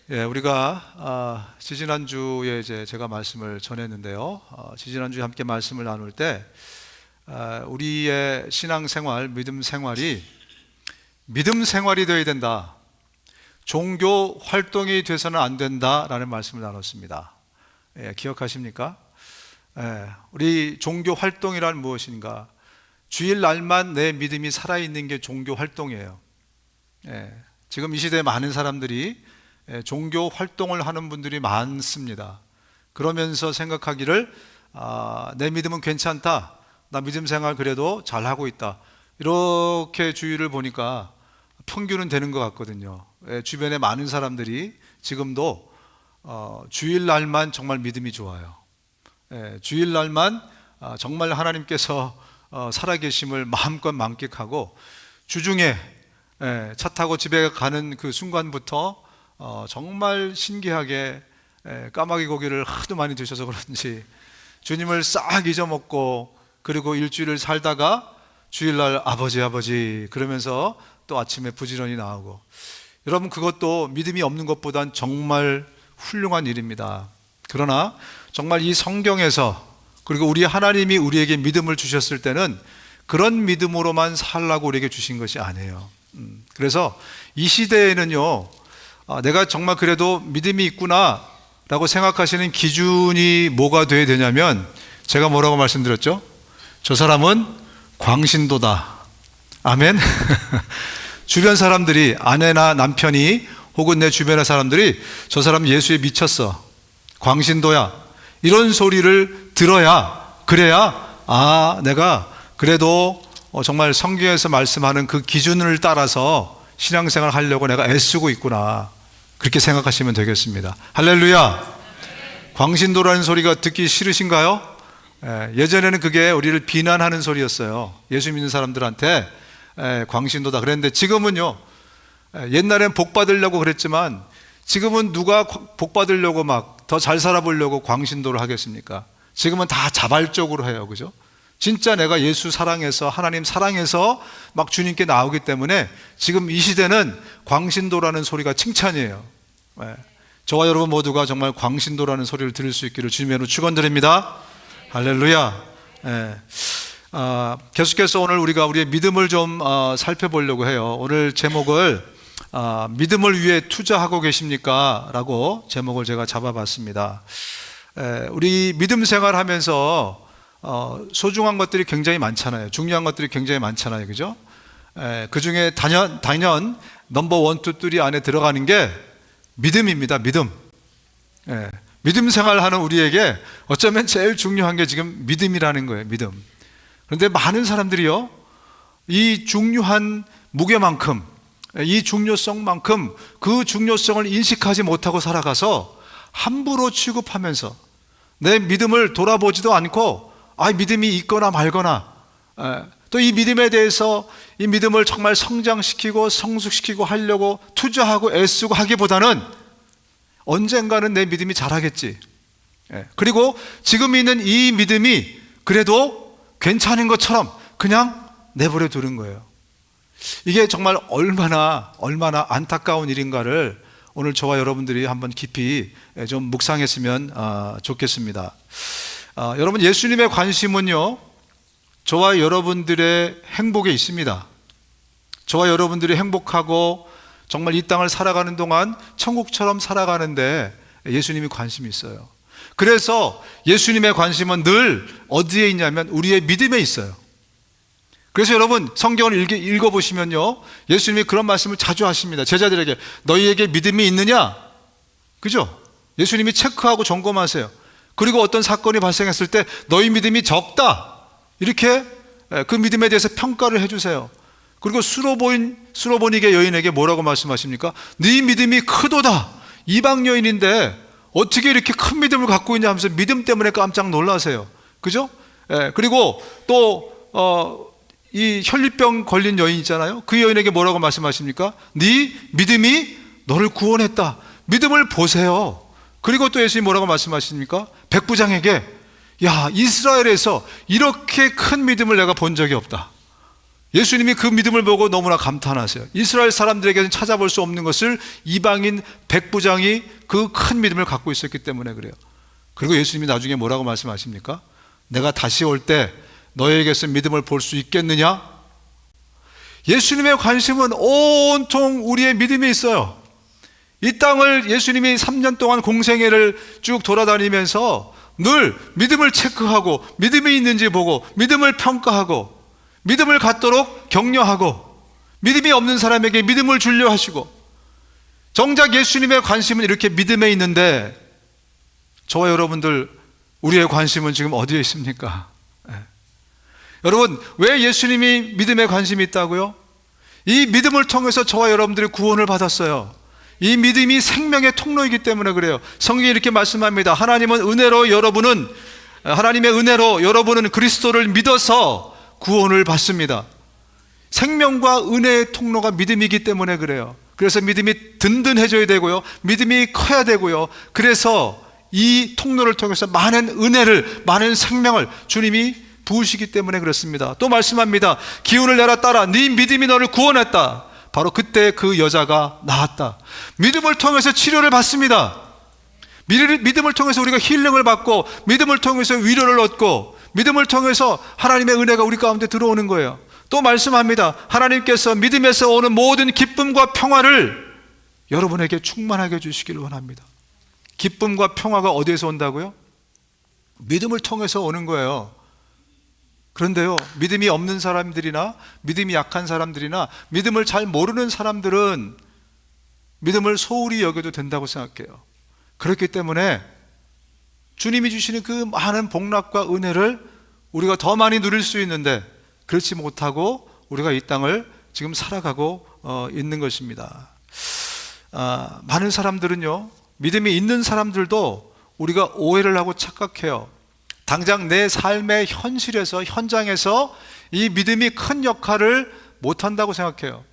우리가 지지난주에 제가 말씀을 전했는데요. 지지난주에 함께 말씀을 나눌 때 우리의 신앙생활, 믿음 생활이 되어야 된다. 종교 활동이 돼서는 안 된다라는 말씀을 나눴습니다. 기억하십니까? 우리 종교 활동이란 무엇인가? 주일날만 내 믿음이 살아있는 게 종교 활동이에요. 지금 이 시대에 많은 사람들이 종교 활동을 하는 분들이 많습니다. 그러면서 생각하기를 내 믿음은 괜찮다, 나 믿음 생활 그래도 잘하고 있다, 이렇게 주위를 보니까 평균은 되는 것 같거든요. 주변에 많은 사람들이 지금도 주일날만 정말 믿음이 좋아요. 주일날만 정말 하나님께서 살아계심을 마음껏 만끽하고 주중에 차 타고 집에 가는 그 순간부터 정말 신기하게 까마귀 고기를 하도 많이 드셔서 그런지 주님을 싹 잊어먹고, 그리고 일주일을 살다가 주일날 아버지 그러면서 또 아침에 부지런히 나오고, 여러분 그것도 믿음이 없는 것보단 정말 훌륭한 일입니다. 그러나 정말 이 성경에서, 그리고 우리 하나님이 우리에게 믿음을 주셨을 때는 그런 믿음으로만 살라고 우리에게 주신 것이 아니에요. 그래서 이 시대에는요, 내가 정말 그래도 믿음이 있구나 라고 생각하시는 기준이 뭐가 돼야 되냐면, 제가 뭐라고 말씀드렸죠? 저 사람은 광신도다. 아멘. 주변 사람들이, 아내나 남편이 혹은 내 주변의 사람들이 저 사람 예수에 미쳤어, 광신도야, 이런 소리를 들어야, 그래야 내가 그래도 정말 성경에서 말씀하는 그 기준을 따라서 신앙생활 하려고 내가 애쓰고 있구나, 그렇게 생각하시면 되겠습니다. 할렐루야. 광신도라는 소리가 듣기 싫으신가요? 예전에는 그게 우리를 비난하는 소리였어요. 예수 믿는 사람들한테 광신도다 그랬는데, 지금은요, 옛날엔 복 받으려고 그랬지만 지금은 누가 복 받으려고 막 더 잘 살아보려고 광신도를 하겠습니까? 지금은 다 자발적으로 해요. 그죠? 진짜 내가 예수 사랑해서, 하나님 사랑해서 막 주님께 나오기 때문에 지금 이 시대는 광신도라는 소리가 칭찬이에요. 저와 여러분 모두가 정말 광신도라는 소리를 들을 수 있기를 주님으로 축원드립니다. 할렐루야. 계속해서 오늘 우리가 우리의 믿음을 좀 살펴보려고 해요. 오늘 제목을 믿음을 위해 투자하고 계십니까? 라고 제목을 제가 잡아봤습니다. 우리 믿음 생활하면서 소중한 것들이 굉장히 많잖아요. 중요한 것들이 굉장히 많잖아요. 그죠? 그 중에 단연 넘버 1, 2, 3 안에 들어가는 게 믿음입니다. 믿음. 믿음 생활하는 우리에게 어쩌면 제일 중요한 게 지금 믿음이라는 거예요. 믿음. 그런데 많은 사람들이요, 이 중요한 무게만큼, 이 중요성만큼 그 중요성을 인식하지 못하고 살아가서 함부로 취급하면서 내 믿음을 돌아보지도 않고 믿음이 있거나 말거나, 또 이 믿음에 대해서 이 믿음을 정말 성장시키고 성숙시키고 하려고 투자하고 애쓰고 하기보다는 언젠가는 내 믿음이 자라겠지, 그리고 지금 있는 이 믿음이 그래도 괜찮은 것처럼 그냥 내버려 두는 거예요. 이게 정말 얼마나 안타까운 일인가를 오늘 저와 여러분들이 한번 깊이 좀 묵상했으면 좋겠습니다. 여러분, 예수님의 관심은요, 저와 여러분들의 행복에 있습니다. 저와 여러분들이 행복하고 정말 이 땅을 살아가는 동안 천국처럼 살아가는데 예수님이 관심이 있어요. 그래서 예수님의 관심은 늘 어디에 있냐면 우리의 믿음에 있어요. 그래서 여러분, 성경을 읽어보시면요, 예수님이 그런 말씀을 자주 하십니다. 제자들에게 너희에게 믿음이 있느냐? 그죠? 예수님이 체크하고 점검하세요. 그리고 어떤 사건이 발생했을 때 너희 믿음이 적다, 이렇게 그 믿음에 대해서 평가를 해주세요. 그리고 수로보니게 여인에게 뭐라고 말씀하십니까? 네 믿음이 크도다. 이방 여인인데 어떻게 이렇게 큰 믿음을 갖고 있냐 하면서 믿음 때문에 깜짝 놀라세요. 그죠? 그리고 또 이 혈류병 걸린 여인 있잖아요. 그 여인에게 뭐라고 말씀하십니까? 네 믿음이 너를 구원했다. 믿음을 보세요. 그리고 또 예수님이 뭐라고 말씀하십니까? 백부장에게, 야, 이스라엘에서 이렇게 큰 믿음을 내가 본 적이 없다. 예수님이 그 믿음을 보고 너무나 감탄하세요. 이스라엘 사람들에게는 찾아볼 수 없는 것을 이방인 백부장이 그 큰 믿음을 갖고 있었기 때문에 그래요. 그리고 예수님이 나중에 뭐라고 말씀하십니까? 내가 다시 올 때 너에게서 믿음을 볼 수 있겠느냐? 예수님의 관심은 온통 우리의 믿음에 있어요. 이 땅을 예수님이 3년 동안 공생애를 쭉 돌아다니면서 늘 믿음을 체크하고 믿음이 있는지 보고 믿음을 평가하고 믿음을 갖도록 격려하고 믿음이 없는 사람에게 믿음을 주려 하시고, 정작 예수님의 관심은 이렇게 믿음에 있는데 저와 여러분들 우리의 관심은 지금 어디에 있습니까? 여러분, 왜 예수님이 믿음에 관심이 있다고요? 이 믿음을 통해서 저와 여러분들이 구원을 받았어요. 이 믿음이 생명의 통로이기 때문에 그래요. 성경이 이렇게 말씀합니다. 하나님의 은혜로 여러분은 그리스도를 믿어서 구원을 받습니다. 생명과 은혜의 통로가 믿음이기 때문에 그래요. 그래서 믿음이 든든해져야 되고요, 믿음이 커야 되고요, 그래서 이 통로를 통해서 많은 은혜를, 많은 생명을 주님이 부으시기 때문에 그렇습니다. 또 말씀합니다. 기운을 내라 따라, 네 믿음이 너를 구원했다. 바로 그때 그 여자가 나았다. 믿음을 통해서 치료를 받습니다. 믿음을 통해서 우리가 힐링을 받고, 믿음을 통해서 위로를 얻고, 믿음을 통해서 하나님의 은혜가 우리 가운데 들어오는 거예요. 또 말씀합니다. 하나님께서 믿음에서 오는 모든 기쁨과 평화를 여러분에게 충만하게 주시기를 원합니다. 기쁨과 평화가 어디에서 온다고요? 믿음을 통해서 오는 거예요. 그런데요, 믿음이 없는 사람들이나 믿음이 약한 사람들이나 믿음을 잘 모르는 사람들은 믿음을 소홀히 여겨도 된다고 생각해요. 그렇기 때문에 주님이 주시는 그 많은 복락과 은혜를 우리가 더 많이 누릴 수 있는데 그렇지 못하고 우리가 이 땅을 지금 살아가고 있는 것입니다. 많은 사람들은요, 믿음이 있는 사람들도 우리가 오해를 하고 착각해요. 당장 내 삶의 현장에서 이 믿음이 큰 역할을 못한다고 생각해요.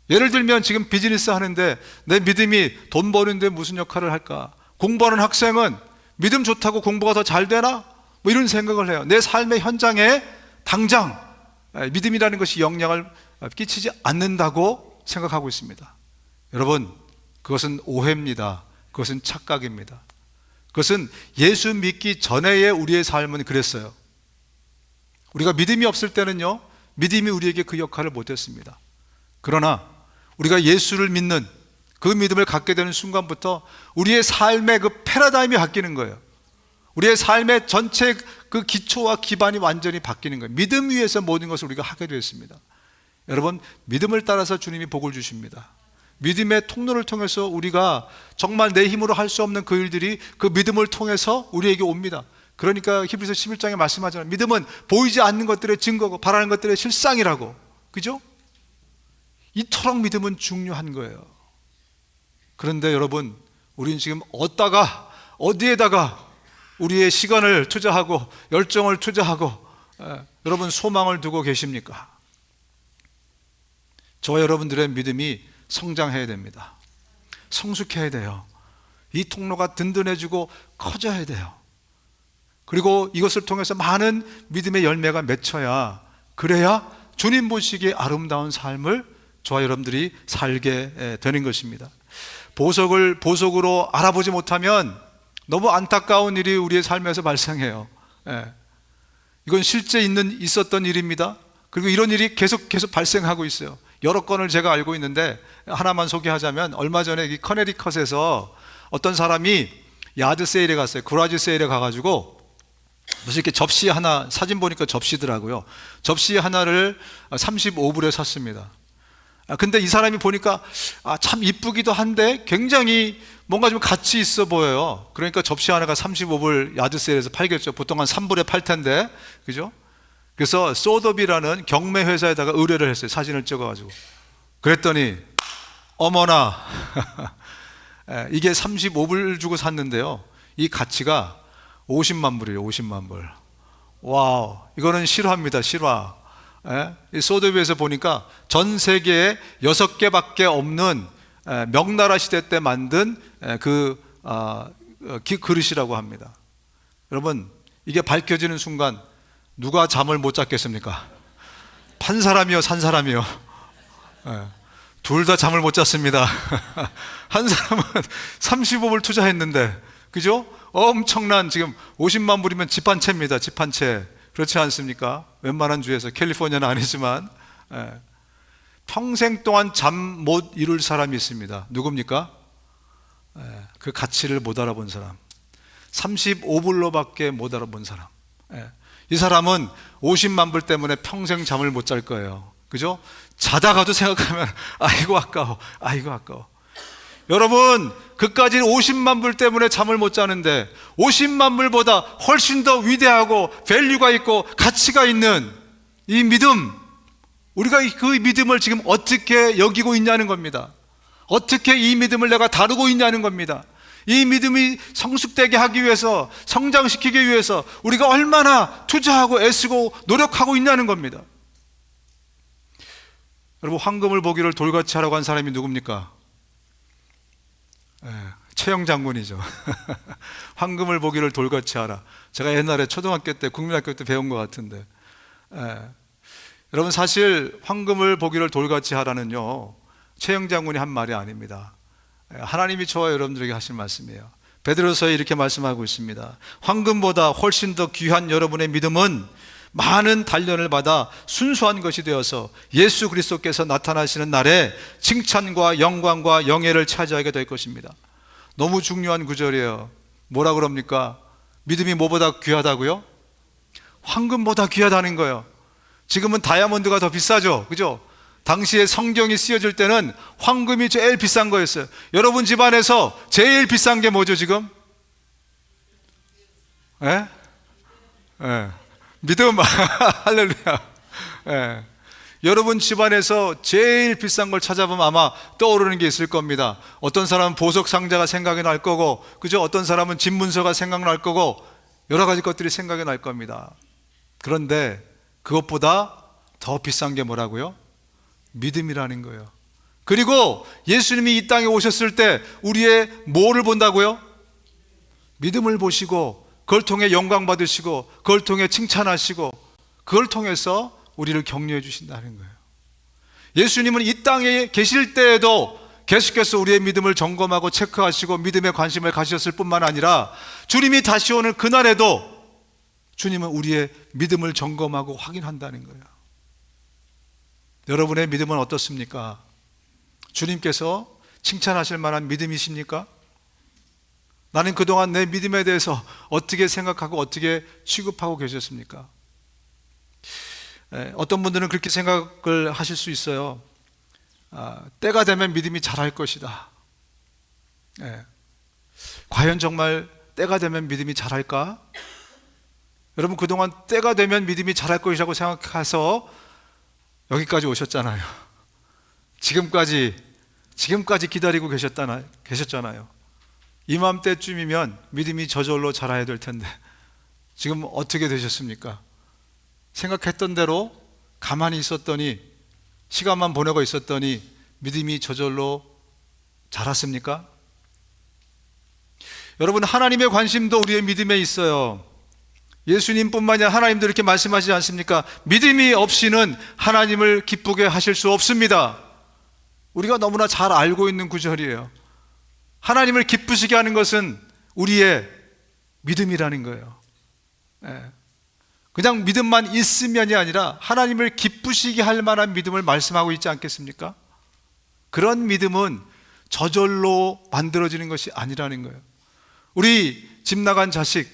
예를 들면 지금 비즈니스 하는데 내 믿음이 돈 버는데 무슨 역할을 할까? 공부하는 학생은 믿음 좋다고 공부가 더 잘 되나? 뭐 이런 생각을 해요. 내 삶의 현장에 당장 믿음이라는 것이 영향을 끼치지 않는다고 생각하고 있습니다. 여러분, 그것은 오해입니다. 그것은 착각입니다. 그것은 예수 믿기 전에의 우리의 삶은 그랬어요. 우리가 믿음이 없을 때는요, 믿음이 우리에게 그 역할을 못했습니다. 그러나 우리가 예수를 믿는 그 믿음을 갖게 되는 순간부터 우리의 삶의 그 패러다임이 바뀌는 거예요. 우리의 삶의 전체 그 기초와 기반이 완전히 바뀌는 거예요. 믿음 위에서 모든 것을 우리가 하게 되었습니다. 여러분, 믿음을 따라서 주님이 복을 주십니다. 믿음의 통로를 통해서 우리가 정말 내 힘으로 할 수 없는 그 일들이 그 믿음을 통해서 우리에게 옵니다. 그러니까 히브리서 11장에 말씀하잖아요. 믿음은 보이지 않는 것들의 증거고 바라는 것들의 실상이라고. 그죠? 이토록 믿음은 중요한 거예요. 그런데 여러분, 우리는 지금 어디에다가 우리의 시간을 투자하고 열정을 투자하고 여러분 소망을 두고 계십니까? 저와 여러분들의 믿음이 성장해야 됩니다. 성숙해야 돼요. 이 통로가 든든해지고 커져야 돼요. 그리고 이것을 통해서 많은 믿음의 열매가 맺혀야, 그래야 주님 보시기에 아름다운 삶을 저와 여러분들이 살게 되는 것입니다. 보석으로 알아보지 못하면 너무 안타까운 일이 우리의 삶에서 발생해요. 이건 실제 있었던 일입니다. 그리고 이런 일이 계속 발생하고 있어요. 여러 건을 제가 알고 있는데 하나만 소개하자면, 얼마 전에 이 커네리컷에서 어떤 사람이 야드 세일에 갔어요. 그라지 세일에 가가지고 무슨 이렇게 접시 하나, 사진 보니까 접시더라고요. 접시 하나를 35불에 샀습니다. 근데 이 사람이 보니까 참 이쁘기도 한데 굉장히 뭔가 좀 가치 있어 보여요. 그러니까 접시 하나가 35불 야드세일에서 팔겠죠. 보통 한 3불에 팔 텐데, 그죠? 그래서 소더비라는 경매 회사에다가 의뢰를 했어요. 사진을 찍어가지고. 그랬더니 어머나 이게 35불 주고 샀는데요, 이 가치가 50만 불이에요. 50만 불. 와우, 이거는 실화입니다. 실화. 이 소더비에서 보니까 전 세계에 6개밖에 없는 명나라 시대 때 만든 그릇이라고 합니다. 여러분, 이게 밝혀지는 순간 누가 잠을 못 잤겠습니까? 판 사람이요, 산 사람이요. 둘 다 잠을 못 잤습니다. 한 사람은 35불 투자했는데, 그죠? 엄청난, 지금 50만 불이면 집 한 채입니다. 집 한 채. 그렇지 않습니까? 웬만한 주에서, 캘리포니아는 아니지만. 평생 동안 잠 못 이룰 사람이 있습니다. 누굽니까? 그 가치를 못 알아본 사람. 35불로밖에 못 알아본 사람. 이 사람은 50만 불 때문에 평생 잠을 못 잘 거예요. 그죠? 자다가도 생각하면 아이고 아까워, 아이고 아까워. 여러분, 그까지 50만 불 때문에 잠을 못 자는데 50만 불보다 훨씬 더 위대하고 밸류가 있고 가치가 있는 이 믿음, 우리가 그 믿음을 지금 어떻게 여기고 있냐는 겁니다. 어떻게 이 믿음을 내가 다루고 있냐는 겁니다. 이 믿음이 성숙되게 하기 위해서, 성장시키기 위해서 우리가 얼마나 투자하고 애쓰고 노력하고 있냐는 겁니다. 여러분, 황금을 보기를 돌같이 하라고 한 사람이 누굽니까? 최영 장군이죠. 황금을 보기를 돌같이 하라. 제가 옛날에 초등학교 때, 국민학교 때 배운 것 같은데, 여러분, 사실 황금을 보기를 돌같이 하라는요, 최영 장군이 한 말이 아닙니다. 하나님이 저와 여러분들에게 하신 말씀이에요. 베드로서에 이렇게 말씀하고 있습니다. 황금보다 훨씬 더 귀한 여러분의 믿음은 많은 단련을 받아 순수한 것이 되어서 예수 그리스도께서 나타나시는 날에 칭찬과 영광과 영예를 차지하게 될 것입니다. 너무 중요한 구절이에요. 뭐라 그럽니까? 믿음이 뭐보다 귀하다고요? 황금보다 귀하다는 거예요. 지금은 다이아몬드가 더 비싸죠, 그죠? 당시에 성경이 쓰여질 때는 황금이 제일 비싼 거였어요. 여러분 집안에서 제일 비싼 게 뭐죠 지금? 믿음. 할렐루야. 여러분 집안에서 제일 비싼 걸 찾아보면 아마 떠오르는 게 있을 겁니다. 어떤 사람은 보석 상자가 생각이 날 거고, 그죠? 어떤 사람은 집 문서가 생각날 거고, 여러 가지 것들이 생각이 날 겁니다. 그런데 그것보다 더 비싼 게 뭐라고요? 믿음이라는 거예요. 그리고 예수님이 이 땅에 오셨을 때 우리의 뭐를 본다고요? 믿음을 보시고, 그걸 통해 영광 받으시고, 그걸 통해 칭찬하시고, 그걸 통해서 우리를 격려해 주신다는 거예요. 예수님은 이 땅에 계실 때에도 계속해서 우리의 믿음을 점검하고 체크하시고 믿음에 관심을 가지셨을 뿐만 아니라 주님이 다시 오는 그날에도 주님은 우리의 믿음을 점검하고 확인한다는 거예요. 여러분의 믿음은 어떻습니까? 주님께서 칭찬하실 만한 믿음이십니까? 나는 그동안 내 믿음에 대해서 어떻게 생각하고 어떻게 취급하고 계셨습니까? 어떤 분들은 그렇게 생각을 하실 수 있어요. 때가 되면 믿음이 자랄 것이다. 과연 정말 때가 되면 믿음이 자랄까? 여러분, 그동안 때가 되면 믿음이 자랄 것이라고 생각해서 여기까지 오셨잖아요. 지금까지 기다리고 계셨잖아요. 이맘때쯤이면 믿음이 저절로 자라야 될 텐데 지금 어떻게 되셨습니까? 생각했던 대로 가만히 있었더니, 시간만 보내고 있었더니 믿음이 저절로 자랐습니까? 여러분, 하나님의 관심도 우리의 믿음에 있어요. 예수님뿐만이 아니라 하나님도 이렇게 말씀하시지 않습니까? 믿음이 없이는 하나님을 기쁘게 하실 수 없습니다. 우리가 너무나 잘 알고 있는 구절이에요. 하나님을 기쁘시게 하는 것은 우리의 믿음이라는 거예요. 그냥 믿음만 있으면이 아니라 하나님을 기쁘시게 할 만한 믿음을 말씀하고 있지 않겠습니까? 그런 믿음은 저절로 만들어지는 것이 아니라는 거예요. 우리 집 나간 자식,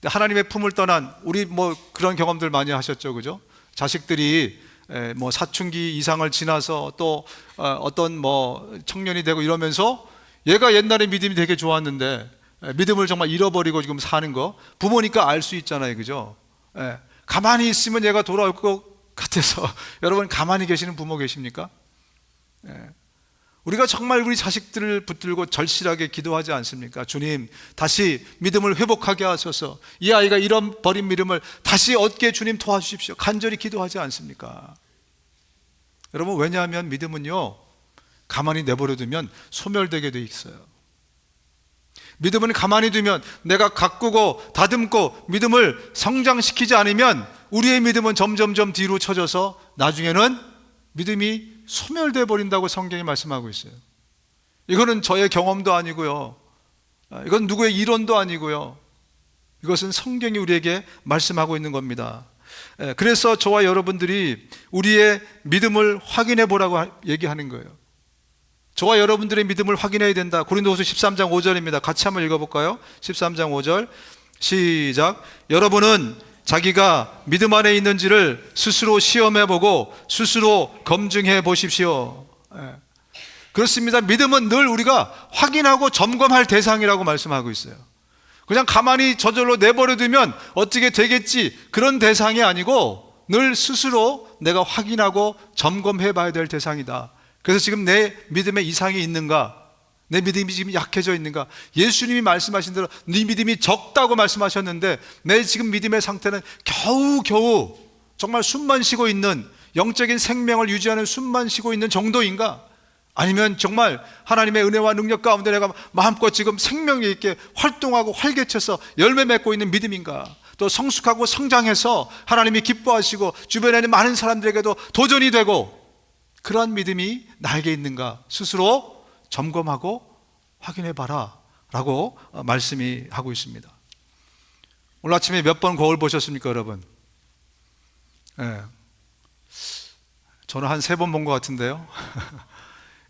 하나님의 품을 떠난, 우리 뭐 그런 경험들 많이 하셨죠, 그죠? 자식들이 뭐 사춘기 이상을 지나서 또 어떤 뭐 청년이 되고 이러면서 얘가 옛날에 믿음이 되게 좋았는데 믿음을 정말 잃어버리고 지금 사는 거 부모니까 알 수 있잖아요, 그죠? 가만히 있으면 얘가 돌아올 것 같아서 여러분, 가만히 계시는 부모 계십니까? 우리가 정말 우리 자식들을 붙들고 절실하게 기도하지 않습니까? 주님, 다시 믿음을 회복하게 하소서. 이 아이가 잃어버린 믿음을 다시 얻게 주님 도와주십시오. 간절히 기도하지 않습니까? 여러분, 왜냐하면 믿음은요, 가만히 내버려두면 소멸되게 돼 있어요. 믿음은 가만히 두면, 내가 가꾸고 다듬고 믿음을 성장시키지 않으면 우리의 믿음은 점점점 뒤로 쳐져서 나중에는 믿음이 소멸되어 버린다고 성경이 말씀하고 있어요. 이거는 저의 경험도 아니고요, 이건 누구의 이론도 아니고요, 이것은 성경이 우리에게 말씀하고 있는 겁니다. 그래서 저와 여러분들이 우리의 믿음을 확인해 보라고 얘기하는 거예요. 저와 여러분들의 믿음을 확인해야 된다. 고린도후서 13장 5절입니다. 같이 한번 읽어볼까요? 13장 5절 시작. 여러분은 자기가 믿음 안에 있는지를 스스로 시험해보고 스스로 검증해 보십시오. 그렇습니다. 믿음은 늘 우리가 확인하고 점검할 대상이라고 말씀하고 있어요. 그냥 가만히 저절로 내버려두면 어떻게 되겠지, 그런 대상이 아니고 늘 스스로 내가 확인하고 점검해 봐야 될 대상이다. 그래서 지금 내 믿음에 이상이 있는가, 내 믿음이 지금 약해져 있는가. 예수님이 말씀하신 대로 네 믿음이 적다고 말씀하셨는데 내 지금 믿음의 상태는 겨우겨우 정말 숨만 쉬고 있는, 영적인 생명을 유지하는 숨만 쉬고 있는 정도인가? 아니면 정말 하나님의 은혜와 능력 가운데 내가 마음껏 지금 생명력 있게 활동하고 활개쳐서 열매 맺고 있는 믿음인가? 또 성숙하고 성장해서 하나님이 기뻐하시고 주변에 있는 많은 사람들에게도 도전이 되고 그러한 믿음이 나에게 있는가? 스스로 점검하고 확인해 봐라 라고 말씀이 하고 있습니다. 오늘 아침에 몇 번 거울 보셨습니까, 여러분? 저는 한 3번 본 것 같은데요.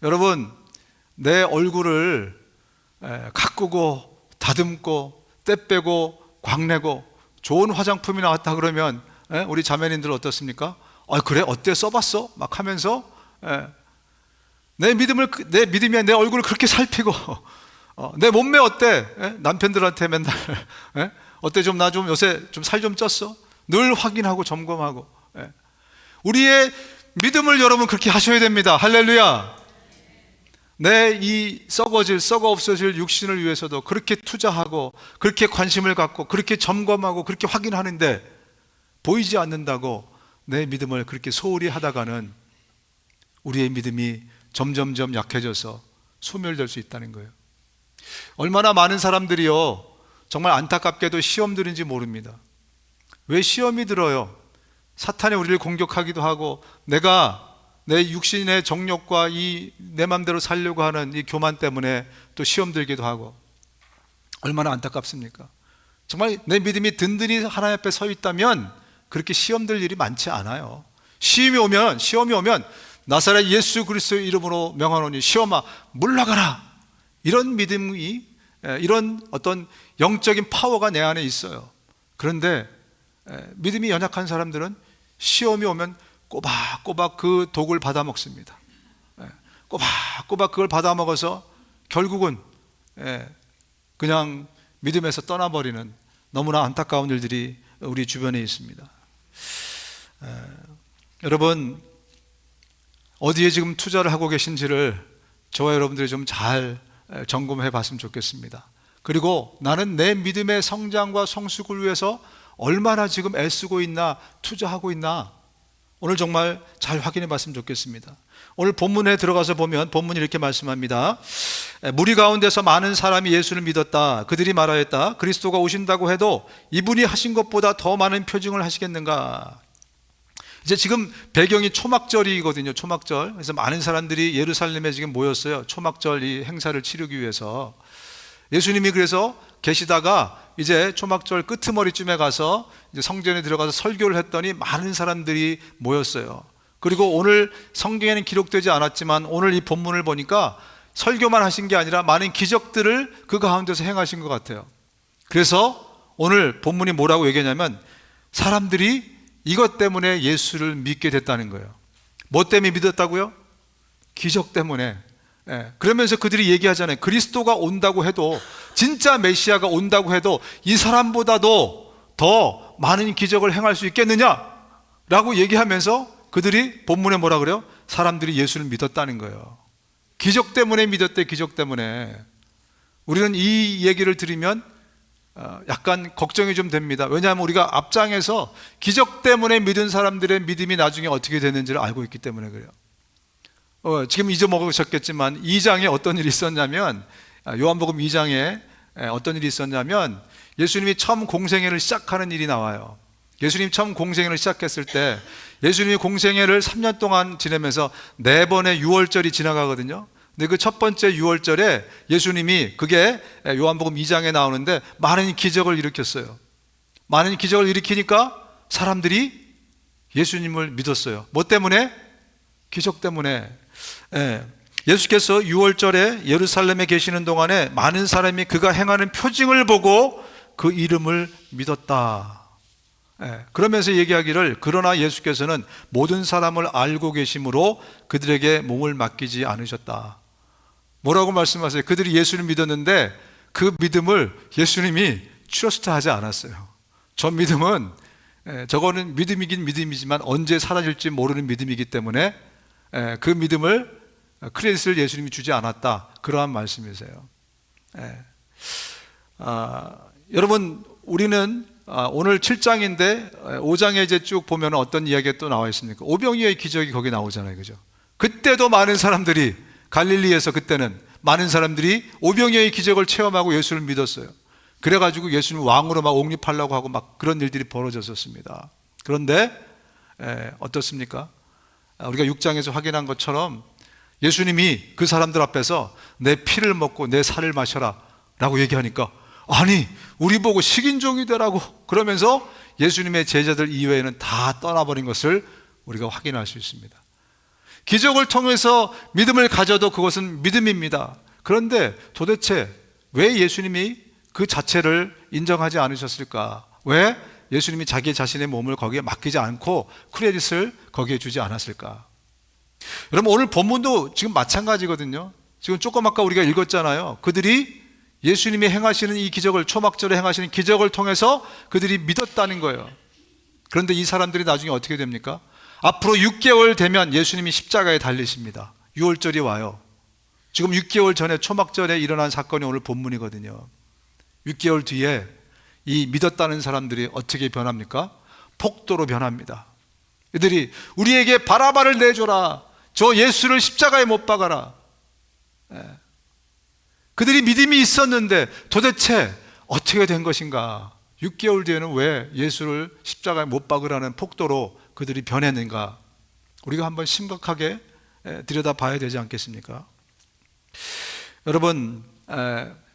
여러분, 내 얼굴을 가꾸고 다듬고 때 빼고 광내고 좋은 화장품이 나왔다 그러면 우리 자매님들 어떻습니까? 그래? 어때? 써봤어? 막 하면서 내 믿음이 내 얼굴을 그렇게 살피고 내 몸매 어때? 남편들한테 맨날 어때? 나 좀 요새 좀 살 좀 쪘어? 늘 확인하고 점검하고. 우리의 믿음을 여러분 그렇게 하셔야 됩니다. 할렐루야. 내 이 썩어 없어질 육신을 위해서도 그렇게 투자하고 그렇게 관심을 갖고 그렇게 점검하고 그렇게 확인하는데 보이지 않는다고 내 믿음을 그렇게 소홀히 하다가는 우리의 믿음이 점점점 약해져서 소멸될 수 있다는 거예요. 얼마나 많은 사람들이요, 정말 안타깝게도 시험 들인지 모릅니다. 왜 시험이 들어요? 사탄이 우리를 공격하기도 하고 내가 내 육신의 정욕과 이 내 맘대로 살려고 하는 이 교만 때문에 또 시험 들기도 하고. 얼마나 안타깝습니까? 정말 내 믿음이 든든히 하나님 앞에 서 있다면 그렇게 시험 들 일이 많지 않아요. 시험이 오면 나사렛 예수 그리스도의 이름으로 명하노니 시험아 물러가라, 이런 믿음이, 이런 어떤 영적인 파워가 내 안에 있어요. 그런데 믿음이 연약한 사람들은 시험이 오면 꼬박꼬박 그 독을 받아 먹습니다. 꼬박꼬박 그걸 받아 먹어서 결국은 그냥 믿음에서 떠나버리는 너무나 안타까운 일들이 우리 주변에 있습니다. 여러분, 어디에 지금 투자를 하고 계신지를 저와 여러분들이 좀 잘 점검해 봤으면 좋겠습니다. 그리고 나는 내 믿음의 성장과 성숙을 위해서 얼마나 지금 애쓰고 있나, 투자하고 있나, 오늘 정말 잘 확인해 봤으면 좋겠습니다. 오늘 본문에 들어가서 보면 본문이 이렇게 말씀합니다. 무리 가운데서 많은 사람이 예수를 믿었다. 그들이 말하였다. 그리스도가 오신다고 해도 이분이 하신 것보다 더 많은 표징을 하시겠는가? 이제 지금 배경이 초막절이거든요. 초막절. 그래서 많은 사람들이 예루살렘에 지금 모였어요. 초막절 이 행사를 치르기 위해서. 예수님이 그래서 계시다가 이제 초막절 끄트머리쯤에 가서 이제 성전에 들어가서 설교를 했더니 많은 사람들이 모였어요. 그리고 오늘 성경에는 기록되지 않았지만 오늘 이 본문을 보니까 설교만 하신 게 아니라 많은 기적들을 그 가운데서 행하신 것 같아요. 그래서 오늘 본문이 뭐라고 얘기하냐면 사람들이 이것 때문에 예수를 믿게 됐다는 거예요. 뭐 때문에 믿었다고요? 기적 때문에. 그러면서 그들이 얘기하잖아요. 그리스도가 온다고 해도, 진짜 메시아가 온다고 해도 이 사람보다도 더 많은 기적을 행할 수 있겠느냐? 라고 얘기하면서 그들이 본문에 뭐라 그래요? 사람들이 예수를 믿었다는 거예요. 기적 때문에 믿었대. 기적 때문에. 우리는 이 얘기를 들으면 약간 걱정이 좀 됩니다. 왜냐하면 우리가 앞장에서 기적 때문에 믿은 사람들의 믿음이 나중에 어떻게 됐는지를 알고 있기 때문에 그래요. 지금 잊어먹으셨겠지만 2장에 어떤 일이 있었냐면, 요한복음 2장에 어떤 일이 있었냐면 예수님이 처음 공생애를 시작하는 일이 나와요. 예수님 처음 공생애를 시작했을 때 예수님이 공생애를 3년 동안 지내면서 4번의 유월절이 지나가거든요. 근데 그 첫 번째 유월절에 예수님이, 그게 요한복음 2장에 나오는데, 많은 기적을 일으켰어요. 많은 기적을 일으키니까 사람들이 예수님을 믿었어요. 뭐 때문에? 기적 때문에. 예수께서 유월절에 예루살렘에 계시는 동안에 많은 사람이 그가 행하는 표징을 보고 그 이름을 믿었다. 그러면서 얘기하기를, 그러나 예수께서는 모든 사람을 알고 계심으로 그들에게 몸을 맡기지 않으셨다. 뭐라고 말씀하세요? 그들이 예수를 믿었는데 그 믿음을 예수님이 트러스트하지 않았어요. 저 믿음은, 저거는 믿음이긴 믿음이지만 언제 사라질지 모르는 믿음이기 때문에 그 믿음을, 크레딧을 예수님이 주지 않았다. 그러한 말씀이세요. 여러분, 우리는 오늘 7장인데 5장에 이제 쭉 보면 어떤 이야기가 또 나와 있습니까? 오병이어의 기적이 거기 나오잖아요, 그죠? 그때도 많은 사람들이, 갈릴리에서 그때는 많은 사람들이 오병이어의 기적을 체험하고 예수를 믿었어요. 그래가지고 예수님 왕으로 막 옹립하려고 하고 막 그런 일들이 벌어졌었습니다. 그런데 어떻습니까? 우리가 6장에서 확인한 것처럼 예수님이 그 사람들 앞에서 내 피를 먹고 내 살을 마셔라 라고 얘기하니까, 아니 우리 보고 식인종이 되라고, 그러면서 예수님의 제자들 이외에는 다 떠나버린 것을 우리가 확인할 수 있습니다. 기적을 통해서 믿음을 가져도 그것은 믿음입니다. 그런데 도대체 왜 예수님이 그 자체를 인정하지 않으셨을까? 왜 예수님이 자기 자신의 몸을 거기에 맡기지 않고 크레딧을 거기에 주지 않았을까? 여러분, 오늘 본문도 지금 마찬가지거든요. 지금 조금 아까 우리가 읽었잖아요. 그들이 예수님이 행하시는 이 기적을, 초막절에 행하시는 기적을 통해서 그들이 믿었다는 거예요. 그런데 이 사람들이 나중에 어떻게 됩니까? 앞으로 6개월 되면 예수님이 십자가에 달리십니다. 6월절이 와요. 지금 6개월 전에 초막절에 일어난 사건이 오늘 본문이거든요. 6개월 뒤에 이 믿었다는 사람들이 어떻게 변합니까? 폭도로 변합니다. 이들이 우리에게 바라바를 내줘라, 저 예수를 십자가에 못 박아라. 그들이 믿음이 있었는데 도대체 어떻게 된 것인가? 6개월 뒤에는 왜 예수를 십자가에 못 박으라는 폭도로 그들이 변했는가? 우리가 한번 심각하게 들여다봐야 되지 않겠습니까? 여러분,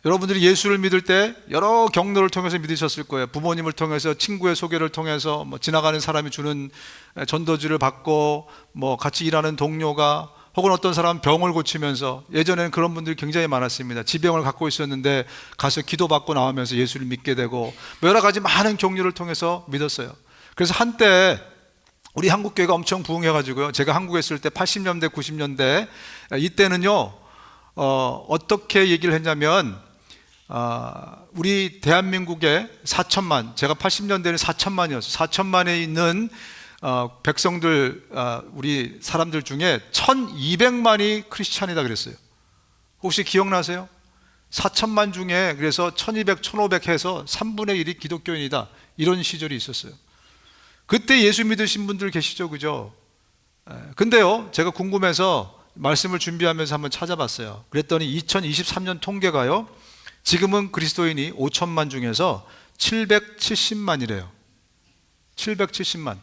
여러분들이 예수를 믿을 때 여러 경로를 통해서 믿으셨을 거예요. 부모님을 통해서, 친구의 소개를 통해서, 지나가는 사람이 주는 전도지를 받고, 같이 일하는 동료가, 혹은 어떤 사람은 병을 고치면서, 예전에는 그런 분들이 굉장히 많았습니다. 지병을 갖고 있었는데 가서 기도받고 나오면서 예수를 믿게 되고, 여러 가지 많은 경로를 통해서 믿었어요. 그래서 한때 우리 한국교회가 엄청 부흥해가지고요, 제가 한국에 있을 때 80년대 90년대 이때는요, 어떻게 얘기를 했냐면, 우리 대한민국에 4천만, 제가 80년대는 4천만이었어요. 4천만에 있는 백성들, 우리 사람들 중에 1200만이 크리스찬이다 그랬어요. 혹시 기억나세요? 4천만 중에 그래서 1200, 1500 해서 3분의 1이 기독교인이다, 이런 시절이 있었어요. 그때 예수 믿으신 분들 계시죠, 그죠? 근데요, 제가 궁금해서 말씀을 준비하면서 한번 찾아봤어요. 그랬더니 2023년 통계가요, 지금은 그리스도인이 5천만 중에서 770만이래요. 770만.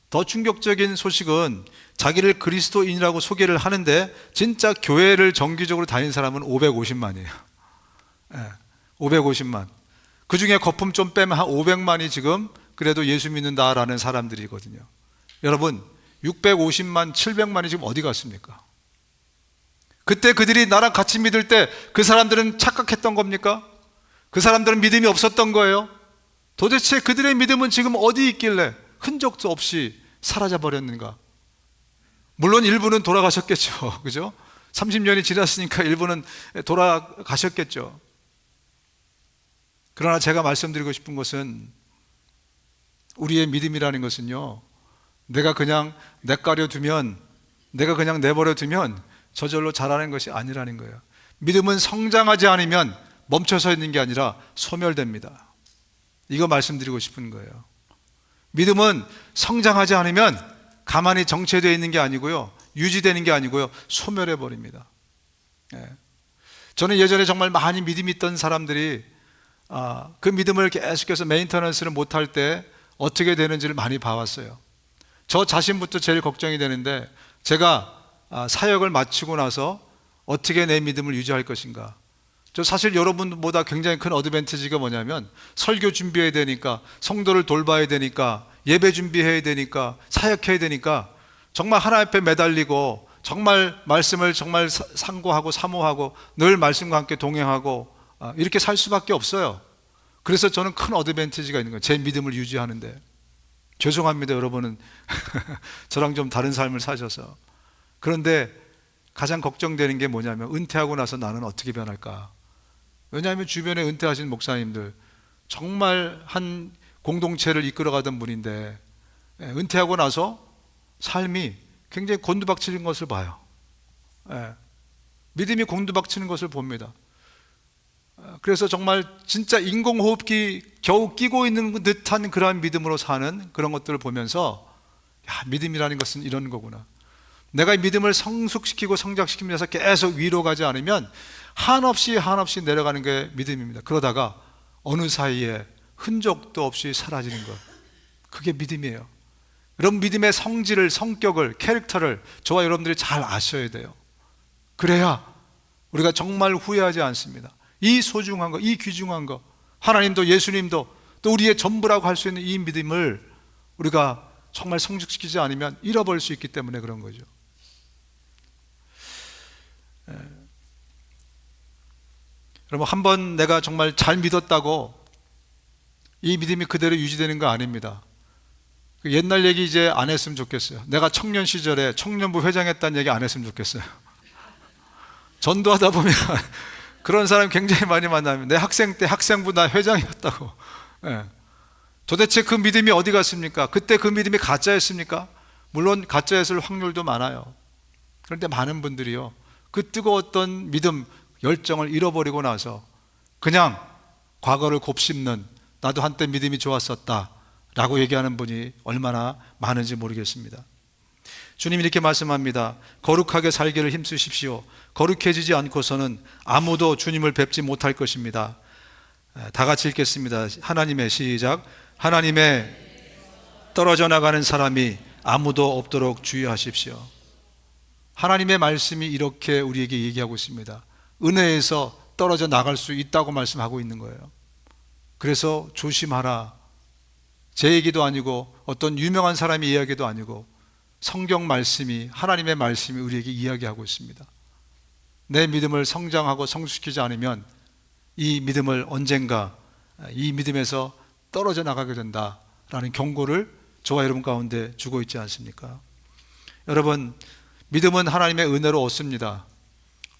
더 충격적인 소식은 자기를 그리스도인이라고 소개를 하는데 진짜 교회를 정기적으로 다닌 사람은 550만이에요. 550만. 그 중에 거품 좀 빼면 한 500만이 지금 그래도 예수 믿는다라는 사람들이거든요. 여러분, 650만, 700만이 지금 어디 갔습니까? 그때 그들이 나랑 같이 믿을 때 그 사람들은 착각했던 겁니까? 그 사람들은 믿음이 없었던 거예요? 도대체 그들의 믿음은 지금 어디 있길래 흔적도 없이 사라져 버렸는가? 물론 일부는 돌아가셨겠죠, 그죠? 30년이 지났으니까 일부는 돌아가셨겠죠. 그러나 제가 말씀드리고 싶은 것은, 우리의 믿음이라는 것은요, 내가 그냥 내버려 두면 저절로 자라는 것이 아니라는 거예요. 믿음은 성장하지 않으면 멈춰서 있는 게 아니라 소멸됩니다. 이거 말씀드리고 싶은 거예요. 믿음은 성장하지 않으면 가만히 정체되어 있는 게 아니고요, 유지되는 게 아니고요, 소멸해 버립니다. 저는 예전에 정말 많이 믿음이 있던 사람들이 그 믿음을 계속해서 메인터넌스를 못할 때 어떻게 되는지를 많이 봐왔어요. 저 자신부터 제일 걱정이 되는데, 제가 사역을 마치고 나서 어떻게 내 믿음을 유지할 것인가. 저 사실 여러분보다 굉장히 큰 어드밴티지가 뭐냐면, 설교 준비해야 되니까, 성도를 돌봐야 되니까, 예배 준비해야 되니까, 사역해야 되니까 정말 하나님 앞에 매달리고 정말 말씀을 정말 상고하고 사모하고 늘 말씀과 함께 동행하고 이렇게 살 수밖에 없어요. 그래서 저는 큰 어드밴티지가 있는 거예요. 제 믿음을 유지하는데. 죄송합니다, 여러분은 저랑 좀 다른 삶을 사셔서. 그런데 가장 걱정되는 게 뭐냐면, 은퇴하고 나서 나는 어떻게 변할까. 왜냐하면 주변에 은퇴하신 목사님들, 정말 한 공동체를 이끌어가던 분인데 은퇴하고 나서 삶이 굉장히 곤두박질인 것을 봐요. 믿음이 곤두박치는 것을 봅니다. 그래서 정말 진짜 인공호흡기 겨우 끼고 있는 듯한 그러한 믿음으로 사는 그런 것들을 보면서, 야, 믿음이라는 것은 이런 거구나. 내가 믿음을 성숙시키고 성장시키면서 계속 위로 가지 않으면 한없이 내려가는 게 믿음입니다. 그러다가 어느 사이에 흔적도 없이 사라지는 것, 그게 믿음이에요. 여러분, 믿음의 성질을, 성격을, 캐릭터를 저와 여러분들이 잘 아셔야 돼요. 그래야 우리가 정말 후회하지 않습니다. 이 소중한 거, 이 귀중한 거, 하나님도 예수님도 또 우리의 전부라고 할 수 있는 이 믿음을 우리가 정말 성숙시키지 않으면 잃어버릴 수 있기 때문에 그런 거죠. 여러분, 한번 내가 정말 잘 믿었다고 이 믿음이 그대로 유지되는 거 아닙니다. 옛날 얘기 이제 안 했으면 좋겠어요. 내가 청년 시절에 청년부 회장했다는 얘기 안 했으면 좋겠어요. 전도하다 보면 그런 사람 굉장히 많이 만나면, 내 학생 때 학생부 나 회장이었다고. 도대체 그 믿음이 어디 갔습니까? 그때 그 믿음이 가짜였습니까? 물론 가짜였을 확률도 많아요. 그런데 많은 분들이요, 그 뜨거웠던 믿음, 열정을 잃어버리고 나서 그냥 과거를 곱씹는, 나도 한때 믿음이 좋았었다 라고 얘기하는 분이 얼마나 많은지 모르겠습니다. 주님이 이렇게 말씀합니다. 거룩하게 살기를 힘쓰십시오. 거룩해지지 않고서는 아무도 주님을 뵙지 못할 것입니다. 다 같이 읽겠습니다. 하나님의, 시작. 하나님의 떨어져 나가는 사람이 아무도 없도록 주의하십시오. 하나님의 말씀이 이렇게 우리에게 얘기하고 있습니다. 은혜에서 떨어져 나갈 수 있다고 말씀하고 있는 거예요. 그래서 조심하라. 제 얘기도 아니고 어떤 유명한 사람의 이야기도 아니고 성경 말씀이, 하나님의 말씀이 우리에게 이야기하고 있습니다. 내 믿음을 성장하고 성숙시키지 않으면 이 믿음을 언젠가 이 믿음에서 떨어져 나가게 된다라는 경고를 저와 여러분 가운데 주고 있지 않습니까? 여러분, 믿음은 하나님의 은혜로 얻습니다.